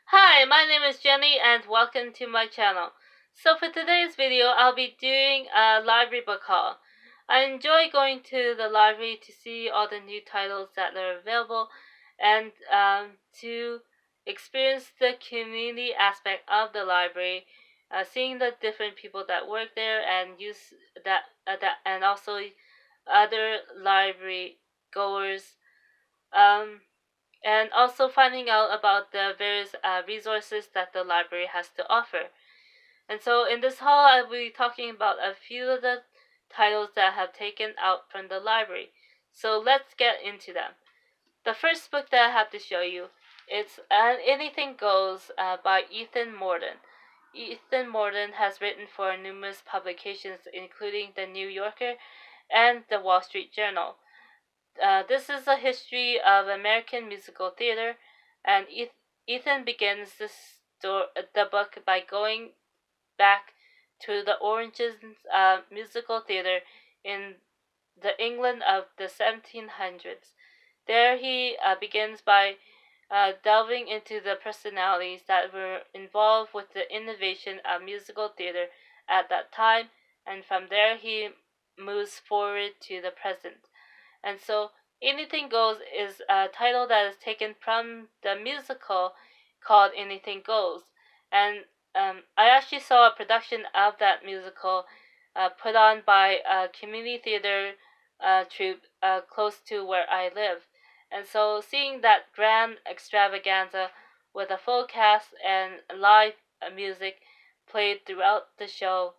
Hi, my name is Jenny and welcome to my channel. So for today's video, I'll be doing a library book haul. I enjoy going to the library to see all the new titles that are available and to experience the community aspect of the library, seeing the different people that work there and use and also other library goers. Um, and also finding out about the various resources that the library has to offer. And so in this haul, I will be talking about a few of the titles that I have taken out from the library. So let's get into them. The first book that I have to show you is Anything Goes by Ethan Mordden. Ethan Mordden has written for numerous publications, including The New Yorker and The Wall Street Journal. This is a history of American musical theater, and Ethan begins the book by going back to the Orange's musical theater in the England of the 1700s. There he begins by delving into the personalities that were involved with the innovation of musical theater at that time, and from there he moves forward to the present. And so Anything Goes is a title that is taken from the musical called Anything Goes. And I actually saw a production of that musical put on by a community theater troupe close to where I live. And so seeing that grand extravaganza with a full cast and live music played throughout the show,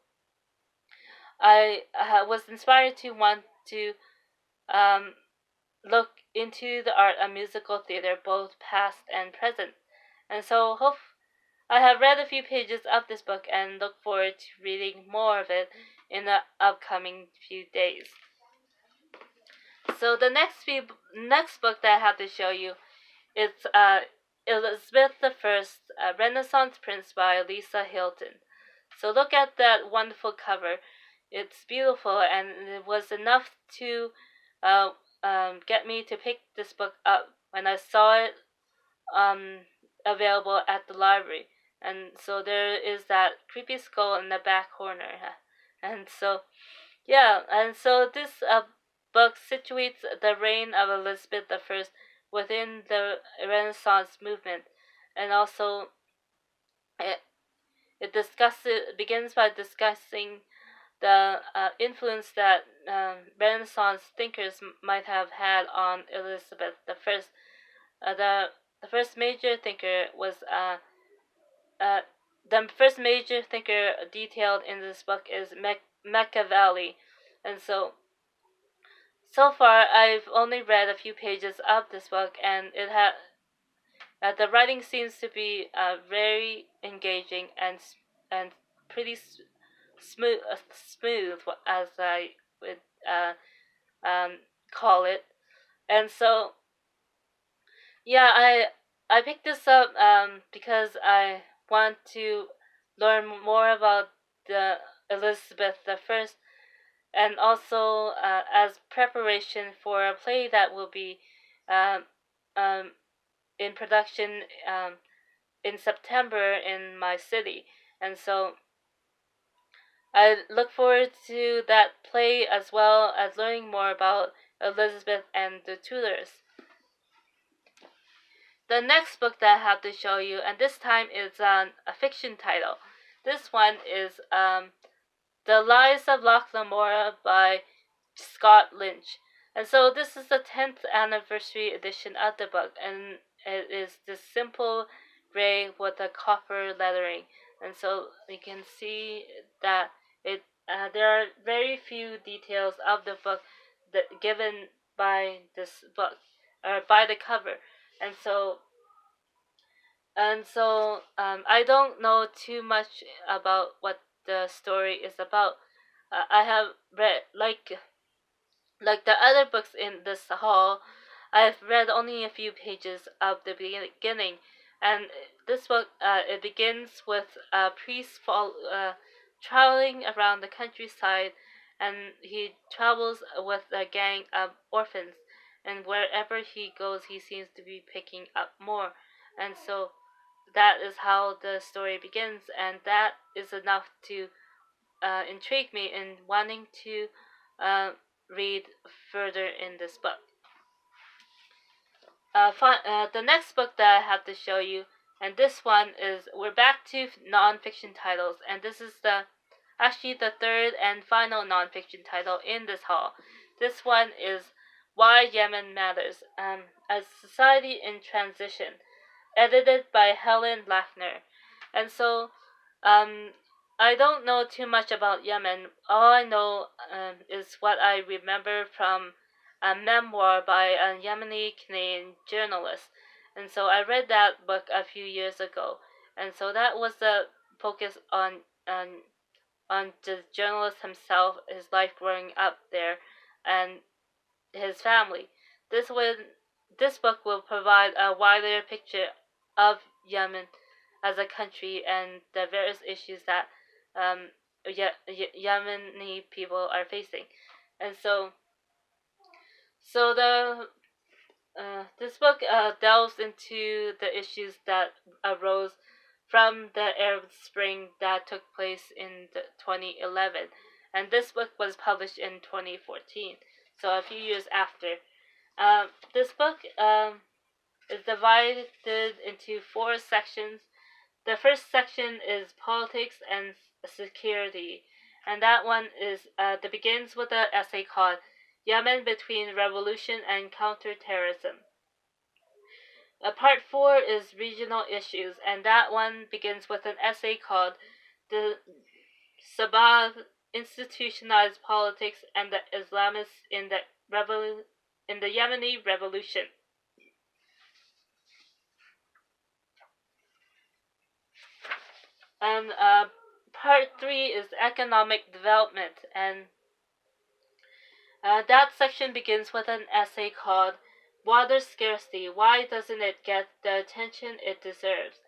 I was inspired to want to um, look into the art of musical theater, both past and present. And so I have read a few pages of this book and look forward to reading more of it in the upcoming few days. So the next book that I have to show you is Elizabeth I, Renaissance Prince by Lisa Hilton. So look at that wonderful cover. It's beautiful, and it was enough to uh, get me to pick this book up when I saw it um, available at the library. And so there is that creepy skull in the back corner. And so, yeah, and so this book situates the reign of Elizabeth I within the Renaissance movement, and also it, it begins by discussing the influence that Renaissance thinkers might have had on Elizabeth I. The first major thinker was uh, the first major thinker detailed in this book is Machiavelli, and so far I've only read a few pages of this book, and the writing seems to be very engaging and pretty smooth, as I would um, call it. And so, yeah, I picked this up because I want to learn more about the Elizabeth I, and also as preparation for a play that will be um, um, in production in September in my city. And so I look forward to that play as well as learning more about Elizabeth and the Tudors. The next book that I have to show you, and this time is a fiction title. This one is The Lies of Locke Lamora by Scott Lynch. And so this is the 10th anniversary edition of the book, and it is this simple gray with a copper lettering. And so you can see that there are very few details of the book that given by this book or by the cover. And so I don't know too much about what the story is about. I have read like the other books in this hall. I've read only a few pages of the beginning, and this book it begins with a priest traveling around the countryside, and he travels with a gang of orphans, and wherever he goes, he seems to be picking up more, and so that is how the story begins, and that is enough to intrigue me in wanting to read further in this book. The next book that I have to show you, and this one is, we're back to non-fiction titles, and this is actually the third and final non-fiction title in this haul. This one is Why Yemen Matters, A Society in Transition, edited by Helen Lackner. And so, I don't know too much about Yemen. All I know is what I remember from a memoir by a Yemeni Canadian journalist. And so I read that book a few years ago. And so that was the focus on the journalist himself, his life growing up there, and his family. This book will provide a wider picture of Yemen as a country and the various issues that Yemeni people are facing. And so this book delves into the issues that arose from the Arab Spring that took place in 2011. And this book was published in 2014, so a few years after. This book is divided into 4 sections. The first section is politics and security, and that one is begins with an essay called Yemen Between Revolution and Counterterrorism. Part 4 is regional issues, and that one begins with an essay called The Sabah Institutionalized Politics and the Islamists in the Yemeni Revolution. And part 3 is economic development, and that section begins with an essay called Water Scarcity, Why Doesn't It Get the Attention It Deserves?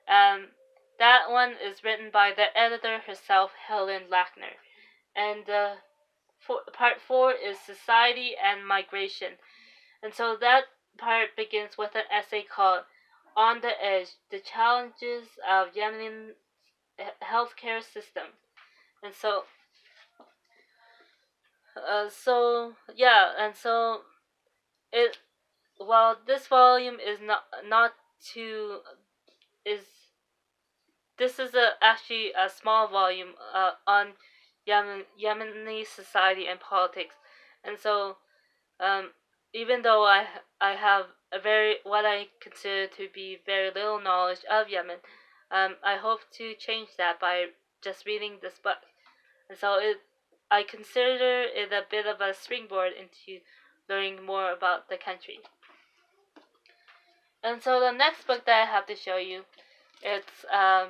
That one is written by the editor herself, Helen Lackner. And part 4 is Society and Migration. And so that part begins with an essay called On the Edge, The Challenges of Yemen Healthcare System. And this volume is not too is this is actually a small volume on Yemeni society and politics, and so even though I have what I consider to be very little knowledge of Yemen, I hope to change that by just reading this book, and so I consider it a bit of a springboard into learning more about the country. And so the next book that I have to show you, it's a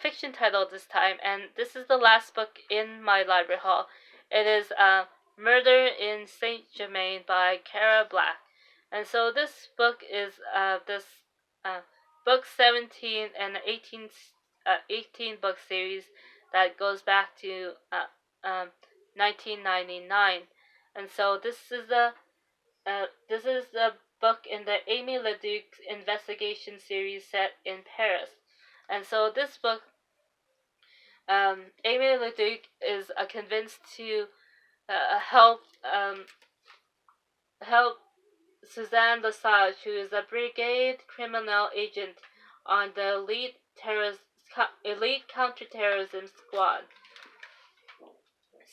fiction title this time, and this is the last book in my library haul. It is Murder in St Germain by Cara Black. And so this book is book 17 and 18 book series that goes back to 1999. And so this is the book in the Amy Leduc investigation series set in Paris. And so this book, Amy Leduc is convinced to help Suzanne Lesage, who is a brigade criminal agent on the elite counterterrorism squad.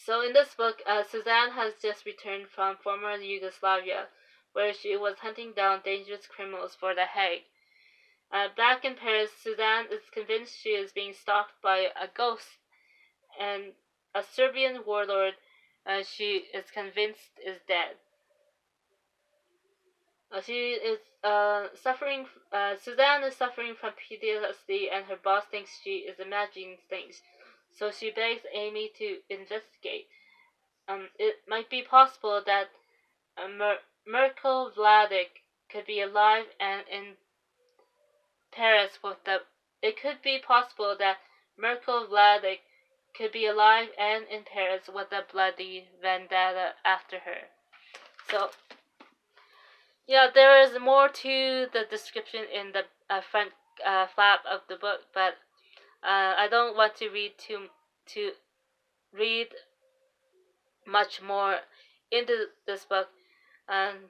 So in this book, Suzanne has just returned from former Yugoslavia, where she was hunting down dangerous criminals for The Hague. Back in Paris, Suzanne is convinced she is being stalked by a ghost, and a Serbian warlord she is convinced is dead. Suzanne is suffering from PTSD, and her boss thinks she is imagining things. So she begs Amy to investigate. It might be possible that Mirko Vladic could be alive and in Paris with the. It could be possible that Mirko Vladic could be alive and in Paris with a bloody vendetta after her. So, yeah, there is more to the description in the front flap of the book, but I don't want to read much more into this book, and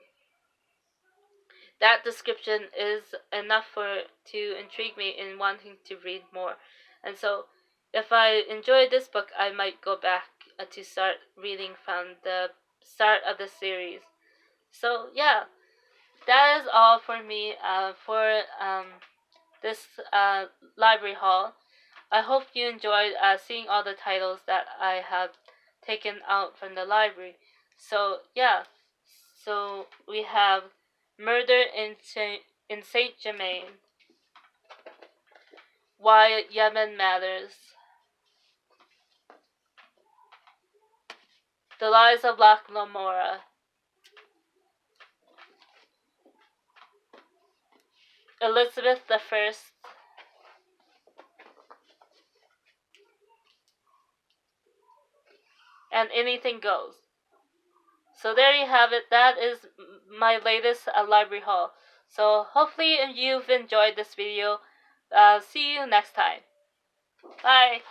that description is enough to intrigue me in wanting to read more. And so, if I enjoy this book, I might go back to start reading from the start of the series. So yeah, that is all for me for this library haul. I hope you enjoyed seeing all the titles that I have taken out from the library. So yeah, so we have Murder in St Germain, Why Yemen Matters, The Lies of Locke Lamora, Elizabeth I, and Anything Goes. So there you have it. That is my latest library haul. So hopefully you've enjoyed this video. See you next time. Bye.